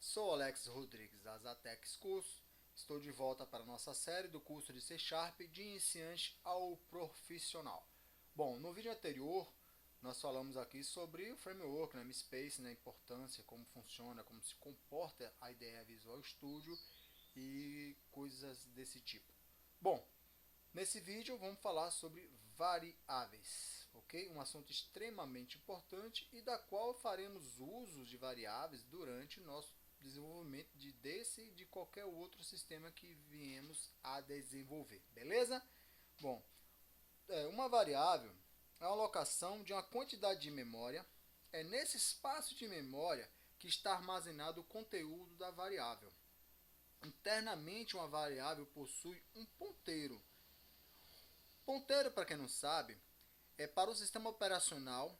Sou Alex Rodrigues da Zatex Curso. Estou de volta para a nossa série do curso de C Sharp de iniciante ao profissional. Bom, no vídeo anterior nós falamos aqui sobre o framework, namespace, a importância, como funciona, como se comporta a IDE Visual Studio e coisas desse tipo. Bom, nesse vídeo vamos falar sobre variáveis, ok? Um assunto extremamente importante e da qual faremos usos de variáveis durante o nosso desenvolvimento desse e de qualquer outro sistema que viemos a desenvolver, beleza? Bom, uma variável é a alocação de uma quantidade de memória. É nesse espaço de memória que está armazenado o conteúdo da variável. Internamente, uma variável possui um ponteiro. Ponteiro, para quem não sabe, é para o sistema operacional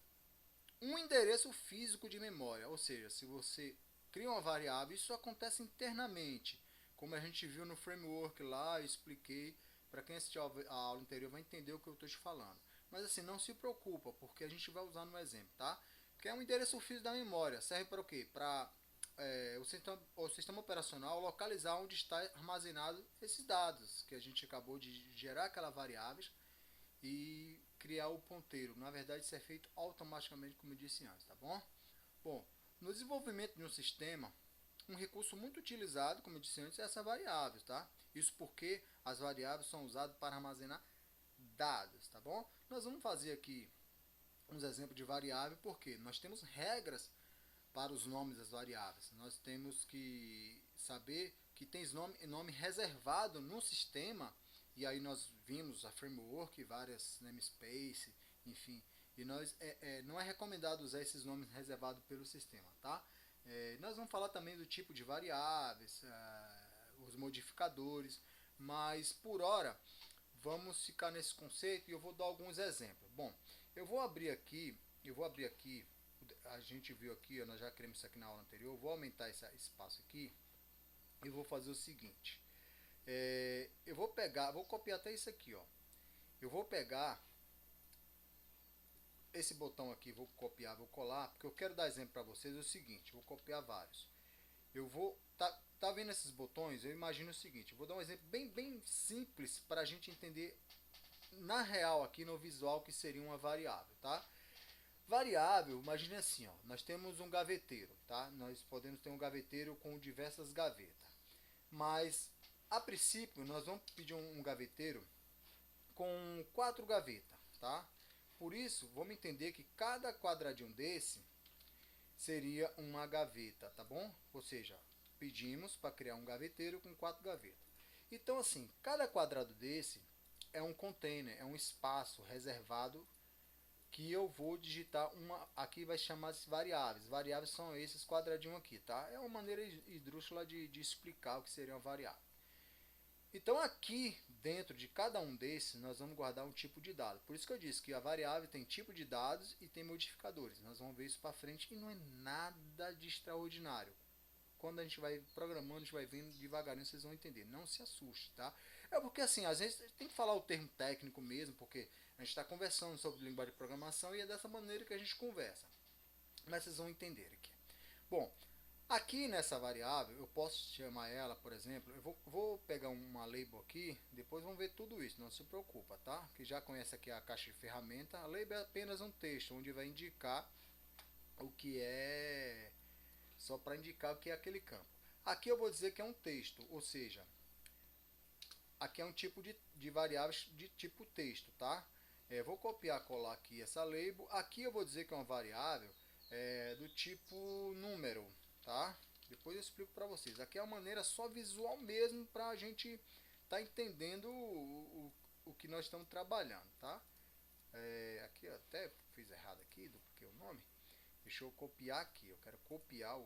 um endereço físico de memória, ou seja, se você cria uma variável, isso acontece internamente, como a gente viu no framework lá, eu expliquei, para quem assistiu a aula anterior vai entender o que eu estou te falando. Mas assim, não se preocupa, porque a gente vai usar no exemplo, tá? Que é um endereço físico da memória, serve para o quê? Para o sistema operacional localizar onde está armazenado esses dados, que a gente acabou de gerar aquela variável e criar o ponteiro. Na verdade, isso é feito automaticamente, como eu disse antes, tá bom? Bom, no desenvolvimento de um sistema, um recurso muito utilizado, como eu disse antes, é essa variável, tá? Isso porque as variáveis são usadas para armazenar dados, tá bom? Nós vamos fazer aqui uns exemplos de variável, porque nós temos regras para os nomes das variáveis. Nós temos que saber que tem nome reservado no sistema, e aí nós vimos a framework, várias namespace, enfim, e não é recomendado usar esses nomes reservados pelo sistema, tá? Nós vamos falar também do tipo de variáveis, os modificadores, mas por hora vamos ficar nesse conceito e eu vou dar alguns exemplos. Bom, eu vou abrir aqui, a gente viu aqui, nós já criamos isso aqui na aula anterior, eu vou aumentar esse espaço aqui e vou fazer o seguinte. Vou copiar até isso aqui, ó. Eu vou pegar esse botão aqui, vou copiar, vou colar, porque eu quero dar exemplo para vocês, é o seguinte, vou copiar vários. Eu vou, tá vendo esses botões? Eu imagino o seguinte, eu vou dar um exemplo bem simples para a gente entender na real aqui no visual que seria uma variável, tá? Variável, imagine assim, ó, nós temos um gaveteiro, tá? Nós podemos ter um gaveteiro com diversas gavetas, mas a princípio nós vamos pedir um gaveteiro com 4 gavetas, tá? Por isso, vamos entender que cada quadradinho desse seria uma gaveta, tá bom? Ou seja, pedimos para criar um gaveteiro com 4 gavetas. Então, assim, cada quadrado desse é um container, é um espaço reservado que eu vou digitar aqui vai chamar de variáveis. Variáveis são esses quadradinhos aqui, tá? É uma maneira esdrúxula de explicar o que seria uma variável. Então aqui dentro de cada um desses nós vamos guardar um tipo de dado. Por isso que eu disse que a variável tem tipo de dados e tem modificadores. Nós vamos ver isso para frente e não é nada de extraordinário. Quando a gente vai programando, a gente vai vendo devagarinho, vocês vão entender. Não se assuste, tá? É porque assim, às vezes tem que falar o termo técnico mesmo, porque a gente está conversando sobre linguagem de programação e é dessa maneira que a gente conversa. Mas vocês vão entender aqui. Bom, aqui nessa variável, eu posso chamar ela, por exemplo, eu vou pegar uma label aqui, depois vamos ver tudo isso, não se preocupa, tá? Que já conhece aqui a caixa de ferramenta, a label é apenas um texto, onde vai indicar o que é, só para indicar o que é aquele campo. Aqui eu vou dizer que é um texto, ou seja, aqui é um tipo de variáveis de tipo texto, tá? Vou copiar, colar aqui essa label, aqui eu vou dizer que é uma variável do tipo número, tá? Depois eu explico para vocês. Aqui é uma maneira só visual mesmo para a gente tá entendendo o que nós estamos trabalhando, tá? Aqui eu até fiz errado aqui, dupliquei o nome. Deixa eu copiar aqui. Eu quero copiar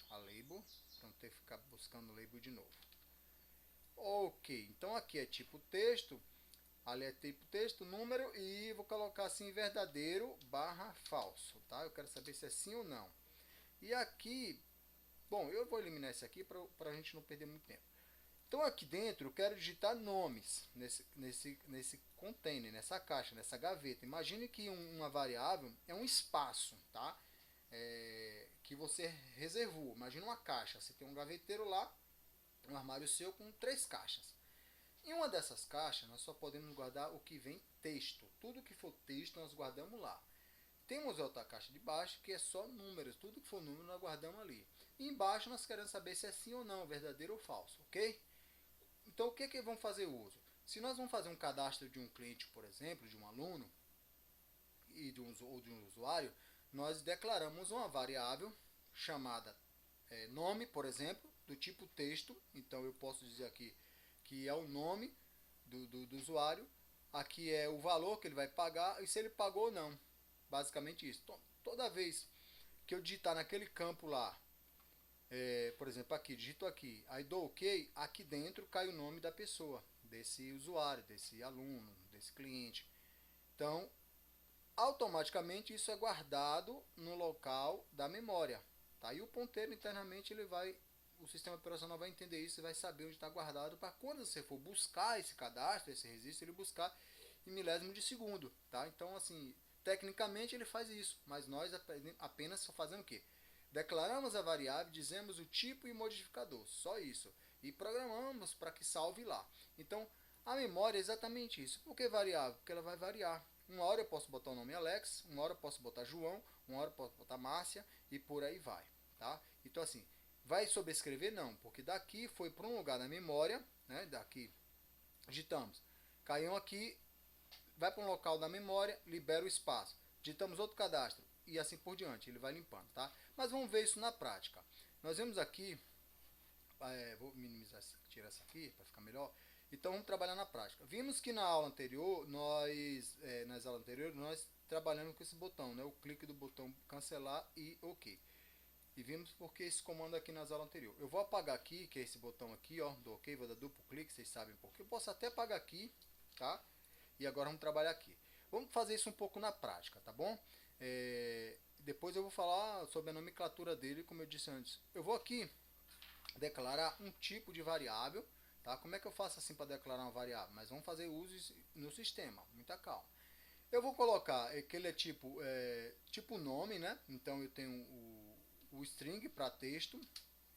a label para não ter que ficar buscando o label de novo. Ok, então aqui é tipo texto, ali é tipo texto, número e vou colocar assim verdadeiro barra falso, tá? Eu quero saber se é sim ou não. E aqui, bom, eu vou eliminar esse aqui para a gente não perder muito tempo. Então aqui dentro eu quero digitar nomes nesse container, nessa caixa, nessa gaveta. Imagine que uma variável é um espaço, tá? que você reservou. Imagina uma caixa, você tem um gaveteiro lá, um armário seu com 3 caixas. Em uma dessas caixas, nós só podemos guardar o que vem texto. Tudo que for texto, nós guardamos lá. Temos outra caixa de baixo, que é só números. Tudo que for número, nós guardamos ali. E embaixo, nós queremos saber se é sim ou não, verdadeiro ou falso, ok? Então, o que vamos fazer uso? Se nós vamos fazer um cadastro de um cliente, por exemplo, de um aluno, ou de um usuário, nós declaramos uma variável chamada nome, por exemplo, do tipo texto. Então, eu posso dizer aqui que é o nome do usuário. Aqui é o valor que ele vai pagar e se ele pagou ou não. Basicamente isso. Então, toda vez que eu digitar naquele campo lá, por exemplo, aqui, digito aqui, aí dou OK, aqui dentro cai o nome da pessoa, desse usuário, desse aluno, desse cliente. Então, automaticamente isso é guardado no local da memória. Tá? E o ponteiro internamente o sistema operacional vai entender isso e vai saber onde está guardado para quando você for buscar esse cadastro, esse registro, ele buscar em milésimo de segundo. Tá? Então, assim, tecnicamente ele faz isso, mas nós apenas fazemos o quê? Declaramos a variável, dizemos o tipo e modificador, só isso. E programamos para que salve lá. Então, a memória é exatamente isso. Por que variável? Porque ela vai variar. Uma hora eu posso botar o nome Alex, uma hora eu posso botar João, uma hora eu posso botar Márcia e por aí vai. Tá? Então, assim, vai sobrescrever? Não, porque daqui foi para um lugar na memória, né? Daqui digitamos, caiu aqui, vai para um local da memória, libera o espaço. Digitamos outro cadastro e assim por diante, ele vai limpando, tá? Mas vamos ver isso na prática. Nós vemos aqui, vou minimizar, tirar essa aqui para ficar melhor. Então vamos trabalhar na prática. Vimos que na aula anterior, nas aulas anteriores, nós trabalhamos com esse botão, né? O clique do botão cancelar e OK. E vimos porque esse comando aqui nas aulas anteriores. Eu vou apagar aqui, que é esse botão aqui, ó, do OK, vou dar duplo clique, vocês sabem por quê. Eu posso até apagar aqui, tá? E agora vamos trabalhar aqui. Vamos fazer isso um pouco na prática, tá bom? Depois eu vou falar sobre a nomenclatura dele, como eu disse antes. Eu vou aqui declarar um tipo de variável, tá? Como é que eu faço assim para declarar uma variável? Mas vamos fazer uso no sistema, muita calma. Eu vou colocar que ele é tipo nome, né? Então eu tenho o string para texto.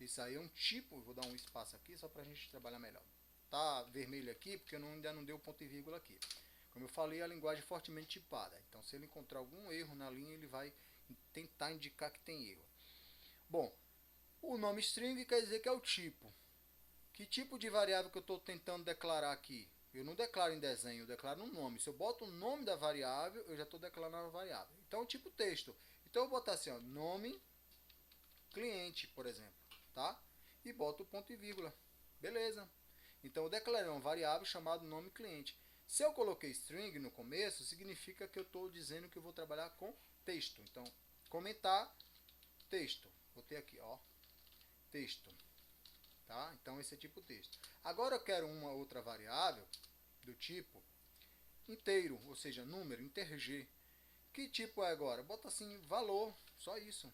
Isso aí é um tipo, vou dar um espaço aqui só para a gente trabalhar melhor. Tá vermelho aqui porque eu ainda não dei o ponto e vírgula aqui. Como eu falei, a linguagem é fortemente tipada. Então, se ele encontrar algum erro na linha, ele vai tentar indicar que tem erro. Bom, o nome string quer dizer que é o tipo. Que tipo de variável que eu estou tentando declarar aqui? Eu não declaro em desenho, eu declaro um nome. Se eu boto o nome da variável, eu já estou declarando a variável. Então, tipo texto. Então, eu vou botar assim, ó, nome cliente, por exemplo. Tá? E boto o ponto e vírgula. Beleza. Então, eu declarei uma variável chamada nome cliente. Se eu coloquei string no começo, significa que eu estou dizendo que eu vou trabalhar com texto. Então, comentar texto. Botei aqui, ó, texto. Tá? Então, esse é tipo texto. Agora eu quero uma outra variável do tipo inteiro, ou seja, número, integer. Que tipo é agora? Bota assim, valor, só isso.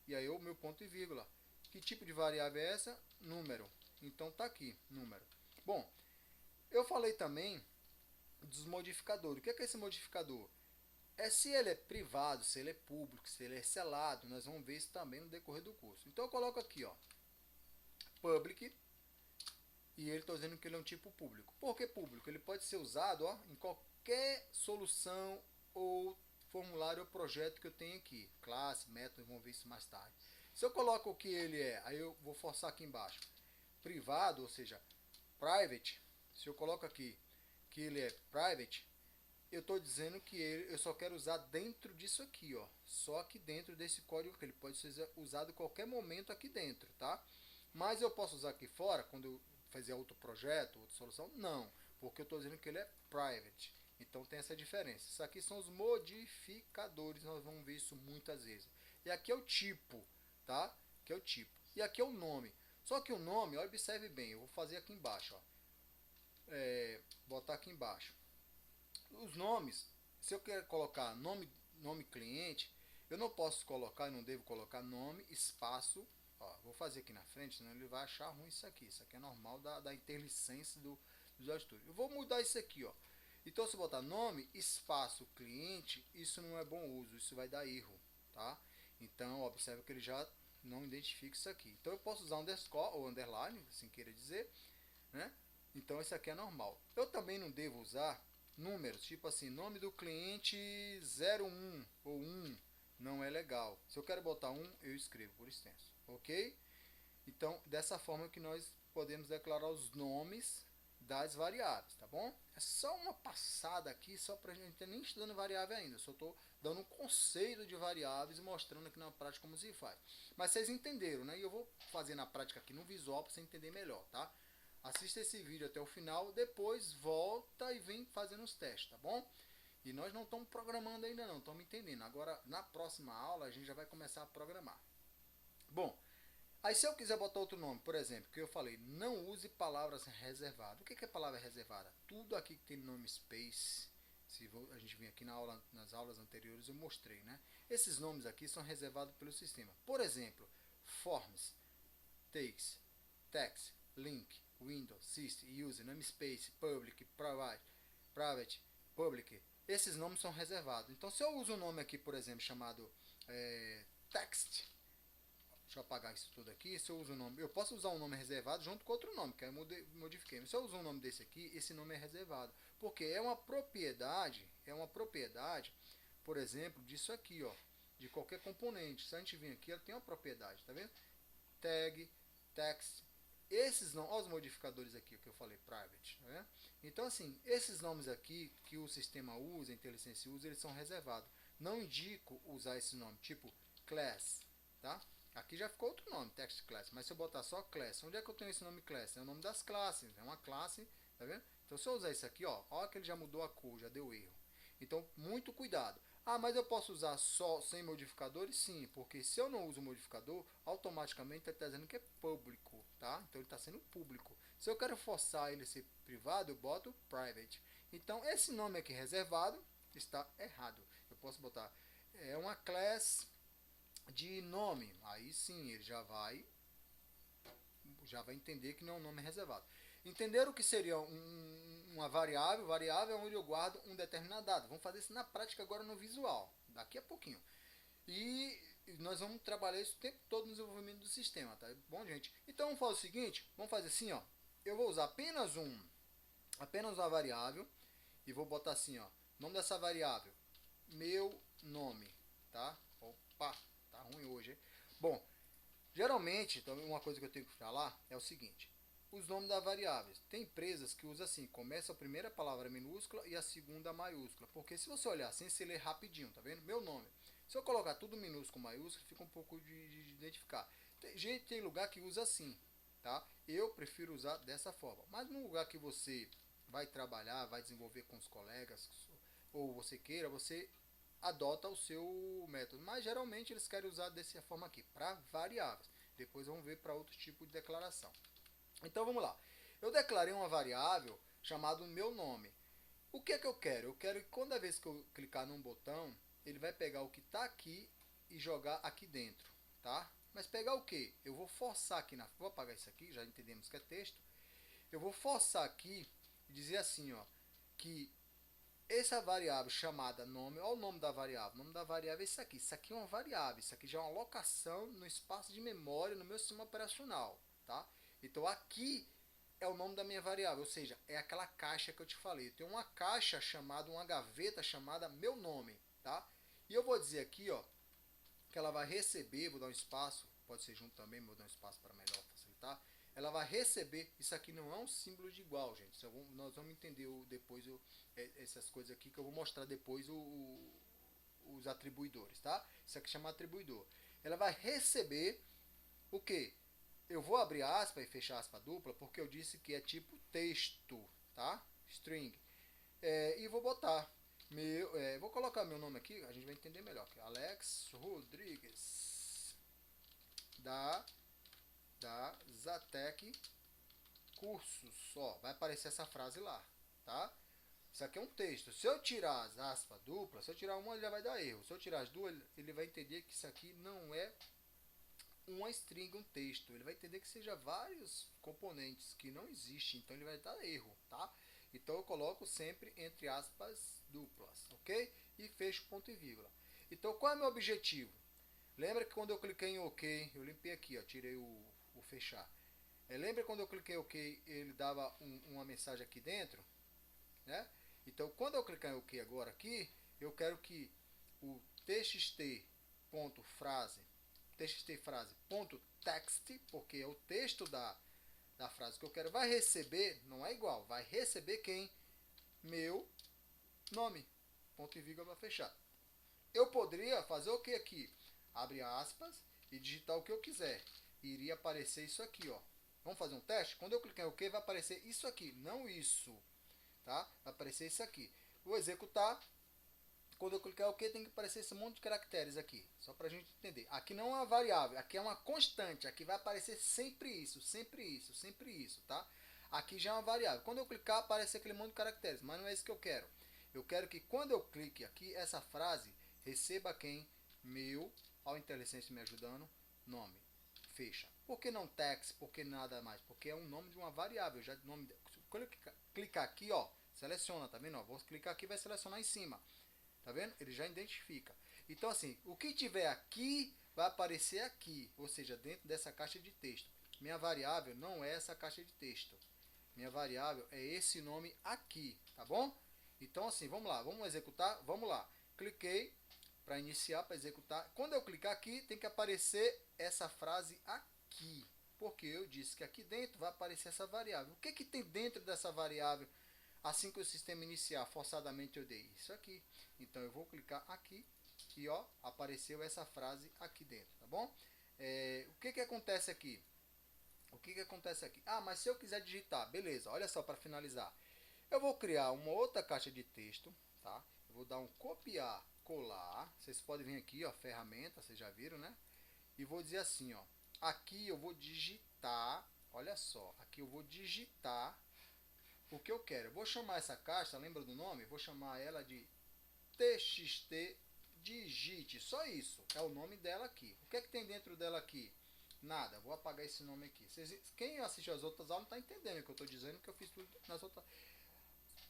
E aí o meu ponto e vírgula. Que tipo de variável é essa? Número. Então, tá aqui, número. Bom, eu falei também dos modificadores. O que é esse modificador? Se ele é privado, se ele é público, se ele é selado, nós vamos ver isso também no decorrer do curso. Então eu coloco aqui, ó, public, e ele está dizendo que ele é um tipo público. Por que público? Ele pode ser usado, ó, em qualquer solução ou formulário ou projeto que eu tenho aqui. Classe, método, vamos ver isso mais tarde. Se eu coloco o que ele é, aí eu vou forçar aqui embaixo, privado, ou seja, private, se eu coloco aqui que ele é private, eu estou dizendo que eu só quero usar dentro disso aqui, ó, só aqui dentro desse código, que ele pode ser usado em qualquer momento aqui dentro, tá? Mas eu posso usar aqui fora, quando eu fazer outro projeto, outra solução? Não, porque eu estou dizendo que ele é private. Então tem essa diferença. Isso aqui são os modificadores, nós vamos ver isso muitas vezes. E aqui é o tipo, tá? Que é o tipo. E aqui é o nome. Só que o nome, ó, observe bem, eu vou fazer aqui embaixo, ó. Botar aqui embaixo. Os nomes, se eu quero colocar nome cliente, eu não posso colocar, eu não devo colocar nome, espaço. Ó, vou fazer aqui na frente, senão ele vai achar ruim isso aqui. Isso aqui é normal da interlicença do Visual Studio. Eu vou mudar isso aqui, ó. Então, se eu botar nome, espaço, cliente, isso não é bom uso, isso vai dar erro, tá? Então, observe que ele já não identifica isso aqui. Então, eu posso usar underscore ou underline, assim queira dizer, né? Então, esse aqui é normal. Eu também não devo usar números, tipo assim, nome do cliente 01 ou 1, não é legal. Se eu quero botar 1, eu escrevo por extenso, ok? Então, dessa forma que nós podemos declarar os nomes das variáveis, tá bom? É só uma passada aqui, só para a gente nem estudando variável ainda, só estou dando um conceito de variáveis e mostrando aqui na prática como se faz. Mas vocês entenderam, né? E eu vou fazer na prática aqui no visual para você entender melhor, tá? Assista esse vídeo até o final, depois volta e vem fazendo os testes, tá bom? E nós não estamos programando ainda não, estamos entendendo. Agora, na próxima aula, a gente já vai começar a programar. Bom, aí se eu quiser botar outro nome, por exemplo, que eu falei, não use palavras reservadas. O que é palavra reservada? Tudo aqui que tem nome space, se a gente vir aqui nas aulas anteriores eu mostrei, né? Esses nomes aqui são reservados pelo sistema. Por exemplo, forms, takes, text, link, window, system, user, namespace, public, private, public. Esses nomes são reservados. Então se eu uso um nome aqui, por exemplo, chamado text, deixa eu apagar isso tudo aqui. Se eu uso o nome, eu posso usar um nome reservado junto com outro nome, que aí eu modifiquei. Mas se eu uso um nome desse aqui, esse nome é reservado, porque é uma propriedade, por exemplo, disso aqui, ó, de qualquer componente. Se a gente vir aqui, ela tem uma propriedade, tá vendo? Tag, text, esses nomes, olha os modificadores aqui que eu falei, private, tá vendo? Então assim, esses nomes aqui que o sistema usa, a IntelliSense usa, eles são reservados. Não indico usar esse nome, tipo class, tá? Aqui já ficou outro nome, text class, mas se eu botar só class, onde é que eu tenho esse nome class? É o nome das classes, é uma classe, tá vendo? Então se eu usar isso aqui, ó, olha que ele já mudou a cor, já deu erro. Então, muito cuidado. Ah, mas eu posso usar só sem modificadores? Sim, porque se eu não uso o modificador, automaticamente ele está dizendo que é público, tá? Então ele está sendo público. Se eu quero forçar ele a ser privado, eu boto private. Então esse nome aqui reservado está errado. Eu posso botar uma class de nome, aí sim ele já vai entender que não é um nome reservado. Entenderam o que seria uma variável? Variável é onde eu guardo um determinado dado. Vamos fazer isso na prática agora no visual, daqui a pouquinho. E nós vamos trabalhar isso o tempo todo no desenvolvimento do sistema, tá bom, gente? Então vamos fazer o seguinte, vamos fazer assim, ó. Eu vou usar apenas uma variável e vou botar assim, ó, nome dessa variável, meu nome, tá? Opa, tá ruim hoje, hein? Bom, geralmente, então, uma coisa que eu tenho que falar é o seguinte, os nomes das variáveis. Tem empresas que usam assim, começa a primeira palavra minúscula e a segunda maiúscula, porque se você olhar assim, você lê rapidinho, tá vendo? Meu nome. Se eu colocar tudo minúsculo maiúsculo, fica um pouco de identificar. Tem lugar que usa assim, tá? Eu prefiro usar dessa forma. Mas no lugar que você vai trabalhar, vai desenvolver com os colegas, ou você queira, você adota o seu método. Mas geralmente eles querem usar dessa forma aqui, para variáveis. Depois vamos ver para outro tipo de declaração. Então vamos lá. Eu declarei uma variável chamada meu nome. O que é que eu quero? Eu quero que toda vez que eu clicar num botão, ele vai pegar o que está aqui e jogar aqui dentro, tá? Mas pegar o que? Eu vou forçar aqui vou apagar isso aqui, já entendemos que é texto. Eu vou forçar aqui e dizer assim, ó, que essa variável chamada nome, olha o nome da variável. O nome da variável é isso aqui. Isso aqui é uma variável, isso aqui já é uma alocação no espaço de memória no meu sistema operacional, tá? Então aqui é o nome da minha variável, ou seja, é aquela caixa que eu te falei. Tem uma caixa chamada, uma gaveta chamada meu nome, tá? E eu vou dizer aqui, ó, que ela vai receber, vou dar um espaço, pode ser junto também, vou dar um espaço para melhor facilitar. Ela vai receber, isso aqui não é um símbolo de igual, gente. Nós vamos entender depois essas coisas aqui que eu vou mostrar depois os atribuidores, tá? Isso aqui chama atribuidor. Ela vai receber o que? Eu vou abrir aspas e fechar aspa dupla porque eu disse que é tipo texto, tá? String. E vou botar vou colocar meu nome aqui, a gente vai entender melhor. Alex Rodrigues da Zatec Cursos. Ó, vai aparecer essa frase lá, tá? Isso aqui é um texto. Se eu tirar as aspas duplas, se eu tirar uma, ele já vai dar erro. Se eu tirar as duas, ele vai entender que isso aqui não é uma string, um texto. Ele vai entender que seja vários componentes que não existem, então ele vai dar erro, tá? Então eu coloco sempre entre aspas duplas, ok? E fecho ponto e vírgula. Então qual é o meu objetivo? Lembra que quando eu cliquei em OK, eu limpei aqui, ó, tirei o fechar. Lembra quando eu cliquei em OK, ele dava uma mensagem aqui dentro, né? Então, quando eu clicar em OK agora aqui, eu quero que o txt.frase, txt.frase.text, porque é o texto da frase que eu quero, vai receber, não é igual, vai receber quem? Meu nome. Ponto e vírgula para fechar. Eu poderia fazer o que aqui? Abre aspas e digitar o que eu quiser. Iria aparecer isso aqui, ó. Vamos fazer um teste? Quando eu clicar em OK, vai aparecer isso aqui, não isso. Tá? Vai aparecer isso aqui. Vou executar. Quando eu clicar em OK, tem que aparecer esse monte de caracteres aqui. Só para a gente entender. Aqui não é uma variável, aqui é uma constante. Aqui vai aparecer sempre isso, sempre isso, sempre isso, tá? Aqui já é uma variável. Quando eu clicar, aparece aquele monte de caracteres, mas não é isso que eu quero. Eu quero que quando eu clique aqui, essa frase receba quem? Meu, ao inteligência me ajudando, nome. Fecha. Por que não text? Por que nada mais? Porque é um nome de uma variável. Já nome, quando eu clicar aqui, ó, seleciona, tá vendo? Ó, vou clicar aqui, vai selecionar em cima. Tá vendo? Ele já identifica. Então, assim, o que tiver aqui vai aparecer aqui, ou seja, dentro dessa caixa de texto. Minha variável não é essa caixa de texto. Minha variável é esse nome aqui, tá bom? Então, assim, vamos lá, vamos executar, vamos lá. Cliquei para iniciar, para executar. Quando eu clicar aqui, tem que aparecer essa frase aqui, porque eu disse que aqui dentro vai aparecer essa variável. O que que tem dentro dessa variável? Assim que o sistema iniciar, forçadamente eu dei isso aqui. Então eu vou clicar aqui e ó, apareceu essa frase aqui dentro, tá bom? O que que acontece aqui? O que que acontece aqui? Ah, mas se eu quiser digitar, beleza, olha só para finalizar. Eu vou criar uma outra caixa de texto, tá? Eu vou dar um copiar, colar. Vocês podem vir aqui, ó, ferramenta, vocês já viram, né? E vou dizer assim, ó, aqui eu vou digitar, olha só, aqui eu vou digitar o que eu quero. Eu vou chamar essa caixa, lembra do nome? Vou chamar ela de TXT Digite. Só isso. É o nome dela aqui. O que é que tem dentro dela aqui? Nada. Vou apagar esse nome aqui. Quem assiste as outras aulas não está entendendo o que eu estou dizendo, que eu fiz tudo nas outras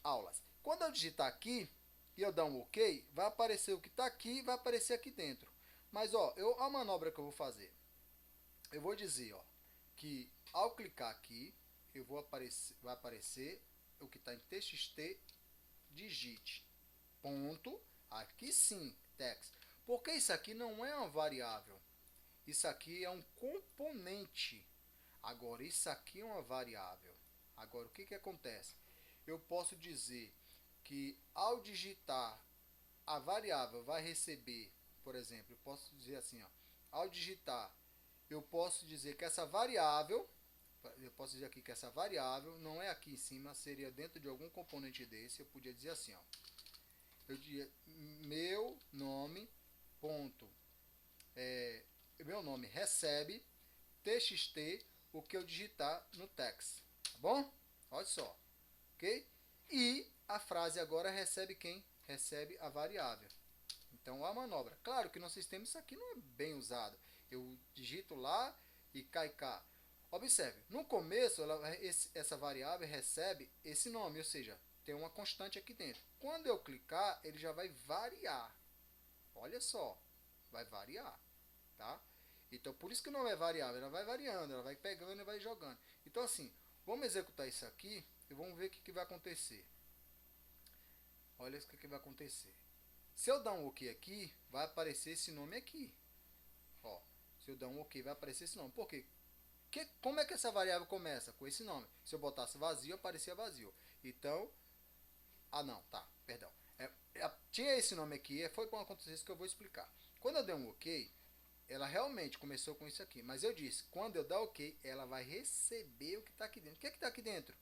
aulas. Quando eu digitar aqui e eu dar um OK, vai aparecer o que está aqui e vai aparecer aqui dentro. Mas ó, a manobra que eu vou fazer, eu vou dizer, ó, que ao clicar aqui, vai aparecer o que está em TXT digite. Ponto. Aqui sim, text. Porque isso aqui não é uma variável. Isso aqui é um componente. Agora, isso aqui é uma variável. Agora, o que que acontece? Eu posso dizer que ao digitar a variável vai receber, por exemplo, eu posso dizer assim, ó, ao digitar, eu posso dizer que essa variável, eu posso dizer aqui que essa variável não é aqui em cima, seria dentro de algum componente desse, eu podia dizer assim, ó, eu diria meu nome ponto, meu nome recebe txt o que eu digitar no text, tá bom? Olha só, ok? E a frase agora recebe quem? Recebe a variável. Então a manobra. Claro que no sistema isso aqui não é bem usado. Eu digito lá e cai cá. Observe, no começo essa variável recebe esse nome, ou seja, tem uma constante aqui dentro. Quando eu clicar, ele já vai variar. Olha só, vai variar, tá? Então por isso que não é variável, ela vai variando, ela vai pegando e vai jogando. Então assim, vamos executar isso aqui e vamos ver o que vai acontecer. Olha o que vai acontecer. Se eu dar um OK aqui, vai aparecer esse nome aqui. Ó, se eu dar um OK, vai aparecer esse nome. Por quê? Como é que essa variável começa? Com esse nome. Se eu botasse vazio, aparecia vazio. Então, não, tá, perdão. Tinha esse nome aqui, foi para acontecer isso que eu vou explicar. Quando eu dei um OK, ela realmente começou com isso aqui. Mas eu disse, quando eu dar OK, ela vai receber o que está aqui dentro. O que está aqui dentro?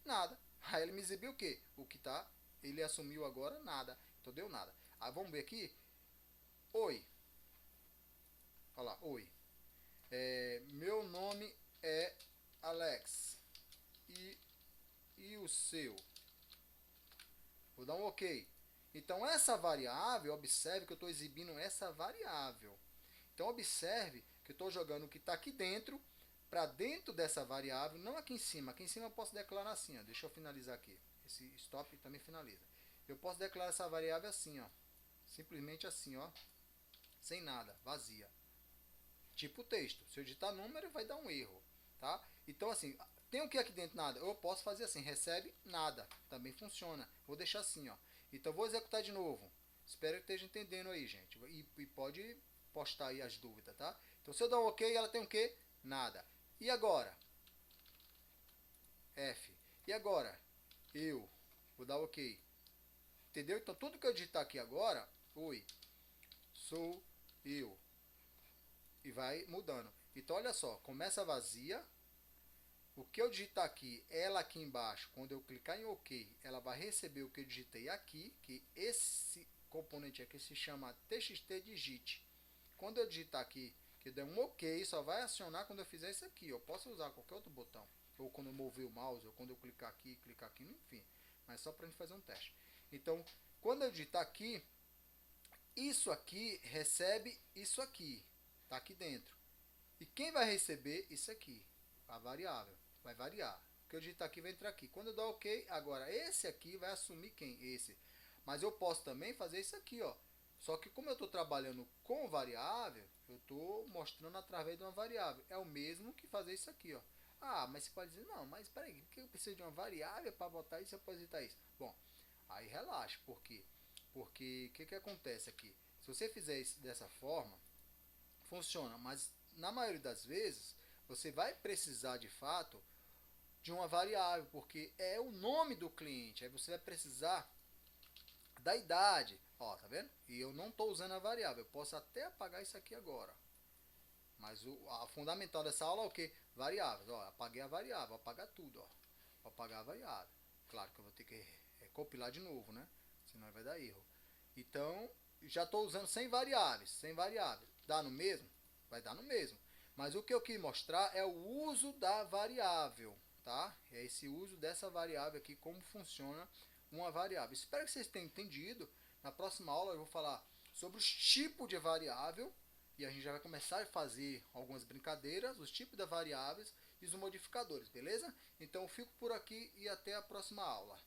Nada. Aí ele me exibiu o quê? O que está, ele assumiu agora nada. Então deu nada. Aí vamos ver aqui. Oi. Olha lá, oi. Meu nome é Alex. E o seu? Vou dar um OK. Então essa variável, observe que eu estou exibindo essa variável. Então observe que eu estou jogando o que está aqui dentro para dentro dessa variável, não aqui em cima. Aqui em cima eu posso declarar assim, ó. Deixa eu finalizar aqui. Esse stop também finaliza. Eu posso declarar essa variável assim, ó. Simplesmente assim, ó. sem nada, vazia. Tipo texto. Se eu digitar número, vai dar um erro, tá? Então, assim, tem o que aqui dentro? Nada. Eu posso fazer assim, recebe nada. Também funciona. Vou deixar assim, ó. Então, vou executar de novo. Espero que esteja entendendo aí, gente. E pode postar aí as dúvidas, tá? Então, se eu dar um OK, ela tem o quê? Nada. E agora? F. E agora? Eu. Vou dar OK. Entendeu? Então, tudo que eu digitar aqui agora, oi, sou eu. E vai mudando. Então, olha só, começa vazia. O que eu digitar aqui, ela aqui embaixo, quando eu clicar em OK, ela vai receber o que eu digitei aqui, que esse componente aqui se chama TXT digite. Quando eu digitar aqui, que der um OK, só vai acionar quando eu fizer isso aqui. Eu posso usar qualquer outro botão. Ou quando eu mover o mouse, ou quando eu clicar aqui, enfim. Mas só para a gente fazer um teste. Então, quando eu digitar aqui, isso aqui recebe isso aqui. Está aqui dentro. E quem vai receber isso aqui? A variável. Vai variar. O que eu digitar aqui vai entrar aqui. Quando eu dar OK, agora esse aqui vai assumir quem? Esse. Mas eu posso também fazer isso aqui, ó. Só que como eu estou trabalhando com variável, eu estou mostrando através de uma variável. É o mesmo que fazer isso aqui, ó. Ah, mas você pode dizer, não, mas peraí, por que eu preciso de uma variável para botar isso e apositar isso? Bom, aí relaxa, por quê? Porque o que acontece aqui? Se você fizer isso dessa forma, funciona, mas na maioria das vezes você vai precisar de fato de uma variável, porque é o nome do cliente. Aí você vai precisar da idade, ó, tá vendo? E eu não estou usando a variável, eu posso até apagar isso aqui agora. Mas a fundamental dessa aula é o que? Variáveis, ó, apaguei a variável, vou apagar tudo, ó. Vou apagar a variável. Claro que eu vou ter que compilar de novo, né? Senão vai dar erro. Então, já estou usando sem variáveis, sem variável. Dá no mesmo? Vai dar no mesmo. Mas o que eu quis mostrar é o uso da variável, tá? É esse uso dessa variável aqui, como funciona uma variável. Espero que vocês tenham entendido. Na próxima aula eu vou falar sobre os tipos de variável e a gente já vai começar a fazer algumas brincadeiras, os tipos de variáveis e os modificadores, beleza? Então eu fico por aqui e até a próxima aula.